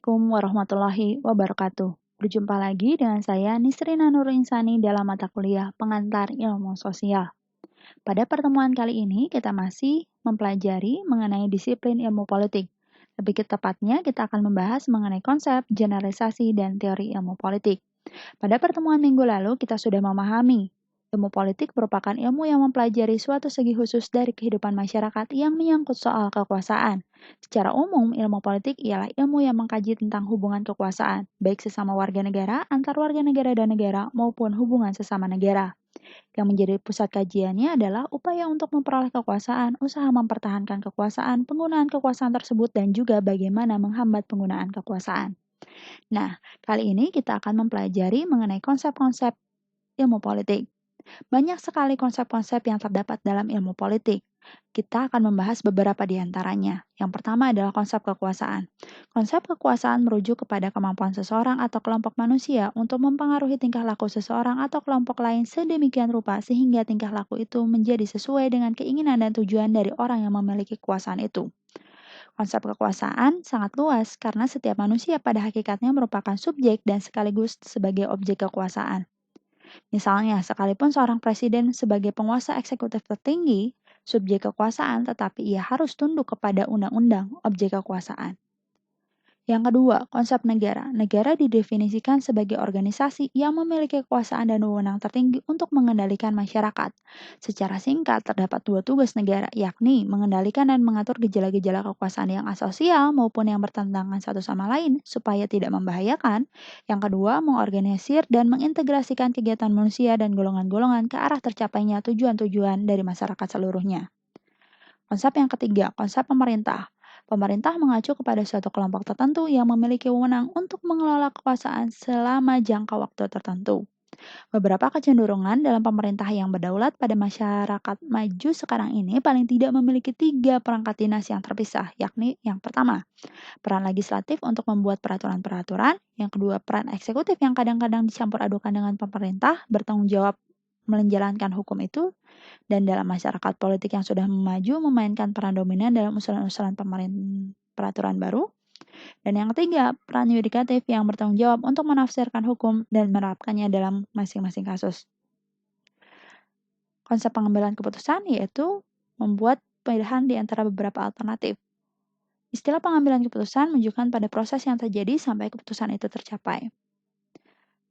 Assalamualaikum warahmatullahi wabarakatuh. Berjumpa lagi dengan saya Nisrina Nurul Insani dalam mata kuliah Pengantar Ilmu Sosial. Pada pertemuan kali ini kita masih mempelajari mengenai disiplin ilmu politik. Lebih tepatnya kita akan membahas mengenai konsep, generalisasi, dan teori ilmu politik. Pada pertemuan minggu lalu kita sudah memahami ilmu politik merupakan ilmu yang mempelajari suatu segi khusus dari kehidupan masyarakat yang menyangkut soal kekuasaan. Secara umum, ilmu politik ialah ilmu yang mengkaji tentang hubungan kekuasaan, baik sesama warga negara, antar warga negara dan negara, maupun hubungan sesama negara. Yang menjadi pusat kajiannya adalah upaya untuk memperoleh kekuasaan, usaha mempertahankan kekuasaan, penggunaan kekuasaan tersebut, dan juga bagaimana menghambat penggunaan kekuasaan. Nah, kali ini kita akan mempelajari mengenai konsep-konsep ilmu politik. Banyak sekali konsep-konsep yang terdapat dalam ilmu politik. Kita akan membahas beberapa di antaranya. Yang pertama adalah konsep kekuasaan. Konsep kekuasaan merujuk kepada kemampuan seseorang atau kelompok manusia untuk mempengaruhi tingkah laku seseorang atau kelompok lain sedemikian rupa sehingga tingkah laku itu menjadi sesuai dengan keinginan dan tujuan dari orang yang memiliki kekuasaan itu. Konsep kekuasaan sangat luas karena setiap manusia pada hakikatnya merupakan subjek dan sekaligus sebagai objek kekuasaan. Misalnya, sekalipun seorang presiden sebagai penguasa eksekutif tertinggi, subjek kekuasaan, tetapi ia harus tunduk kepada undang-undang objek kekuasaan. Yang kedua, konsep negara. Negara didefinisikan sebagai organisasi yang memiliki kekuasaan dan wewenang tertinggi untuk mengendalikan masyarakat. Secara singkat, terdapat dua tugas negara, yakni mengendalikan dan mengatur gejala-gejala kekuasaan yang asosial maupun yang bertentangan satu sama lain supaya tidak membahayakan. Yang kedua, mengorganisir dan mengintegrasikan kegiatan manusia dan golongan-golongan ke arah tercapainya tujuan-tujuan dari masyarakat seluruhnya. Konsep yang ketiga, konsep pemerintah. Pemerintah mengacu kepada suatu kelompok tertentu yang memiliki wewenang untuk mengelola kekuasaan selama jangka waktu tertentu. Beberapa kecenderungan dalam pemerintah yang berdaulat pada masyarakat maju sekarang ini paling tidak memiliki tiga perangkat dinas yang terpisah, yakni yang pertama, peran legislatif untuk membuat peraturan-peraturan, yang kedua, peran eksekutif yang kadang-kadang dicampur adukan dengan pemerintah, bertanggung jawab menjalankan hukum itu, dan dalam masyarakat politik yang sudah maju memainkan peran dominan dalam usulan-usulan peraturan baru. Dan yang ketiga, peran yudikatif yang bertanggung jawab untuk menafsirkan hukum dan menerapkannya dalam masing-masing kasus. Konsep pengambilan keputusan yaitu membuat pilihan di antara beberapa alternatif. Istilah pengambilan keputusan menunjukkan pada proses yang terjadi sampai keputusan itu tercapai.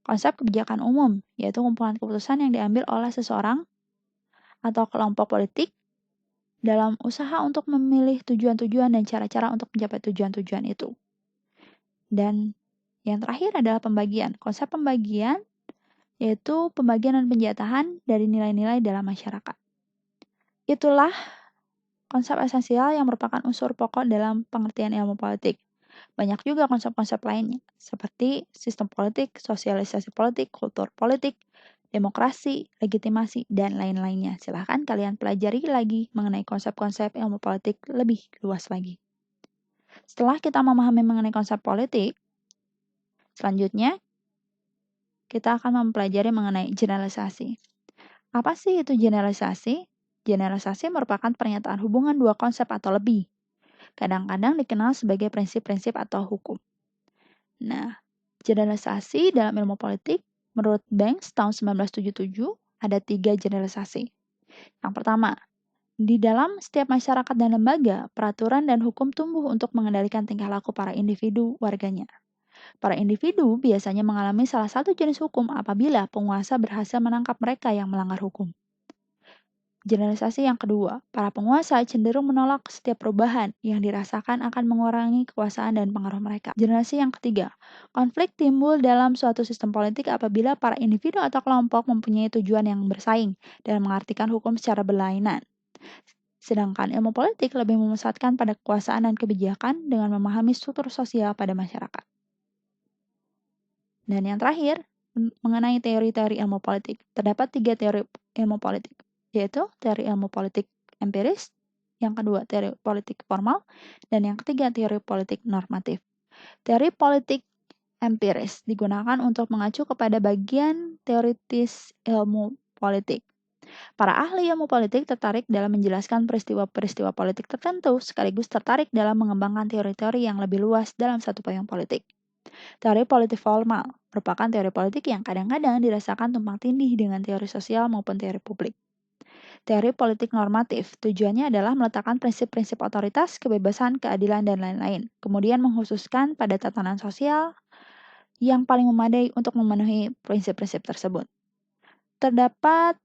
Konsep kebijakan umum yaitu kumpulan keputusan yang diambil oleh seseorang atau kelompok politik dalam usaha untuk memilih tujuan-tujuan dan cara-cara untuk mencapai tujuan-tujuan itu. Dan yang terakhir adalah pembagian. Konsep pembagian yaitu pembagian dan penjatahan dari nilai-nilai dalam masyarakat. Itulah konsep esensial yang merupakan unsur pokok dalam pengertian ilmu politik. Banyak juga konsep-konsep lainnya, seperti sistem politik, sosialisasi politik, kultur politik, demokrasi, legitimasi, dan lain-lainnya. Silahkan kalian pelajari lagi mengenai konsep-konsep ilmu politik lebih luas lagi. Setelah kita memahami mengenai konsep politik, selanjutnya kita akan mempelajari mengenai generalisasi. Apa sih itu generalisasi? Generalisasi merupakan pernyataan hubungan dua konsep atau lebih. Kadang-kadang dikenal sebagai prinsip-prinsip atau hukum. Nah, generalisasi dalam ilmu politik, menurut Banks tahun 1977, ada 3 generalisasi. Yang pertama, di dalam setiap masyarakat dan lembaga, peraturan dan hukum tumbuh untuk mengendalikan tingkah laku para individu warganya. Para individu biasanya mengalami salah satu jenis hukum apabila penguasa berhasil menangkap mereka yang melanggar hukum. Generalisasi yang kedua, para penguasa cenderung menolak setiap perubahan yang dirasakan akan mengurangi kekuasaan dan pengaruh mereka. Generasi yang ketiga, konflik timbul dalam suatu sistem politik apabila para individu atau kelompok mempunyai tujuan yang bersaing dan mengartikan hukum secara berlainan. Sedangkan ilmu politik lebih memusatkan pada kekuasaan dan kebijakan dengan memahami struktur sosial pada masyarakat. Dan yang terakhir, mengenai teori-teori ilmu politik. Terdapat 3 teori ilmu politik, yaitu teori ilmu politik empiris, yang kedua teori politik formal, dan yang ketiga teori politik normatif. Teori politik empiris digunakan untuk mengacu kepada bagian teoritis ilmu politik. Para ahli ilmu politik tertarik dalam menjelaskan peristiwa-peristiwa politik tertentu, sekaligus tertarik dalam mengembangkan teori-teori yang lebih luas dalam satu payung politik. Teori politik formal merupakan teori politik yang kadang-kadang dirasakan tumpang tindih dengan teori sosial maupun teori publik. Teori politik normatif tujuannya adalah meletakkan prinsip-prinsip otoritas, kebebasan, keadilan, dan lain-lain, kemudian mengkhususkan pada tatanan sosial yang paling memadai untuk memenuhi prinsip-prinsip tersebut. Terdapat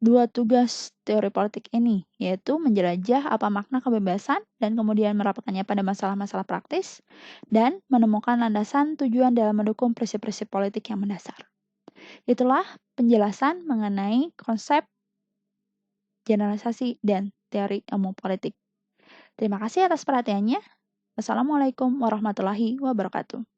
dua tugas teori politik ini, yaitu menjelajah apa makna kebebasan dan kemudian merapatkannya pada masalah-masalah praktis, dan menemukan landasan tujuan dalam mendukung prinsip-prinsip politik yang mendasar. Itulah penjelasan mengenai konsep, generalisasi, dan teori ilmu politik. Terima kasih atas perhatiannya. Wassalamualaikum warahmatullahi wabarakatuh.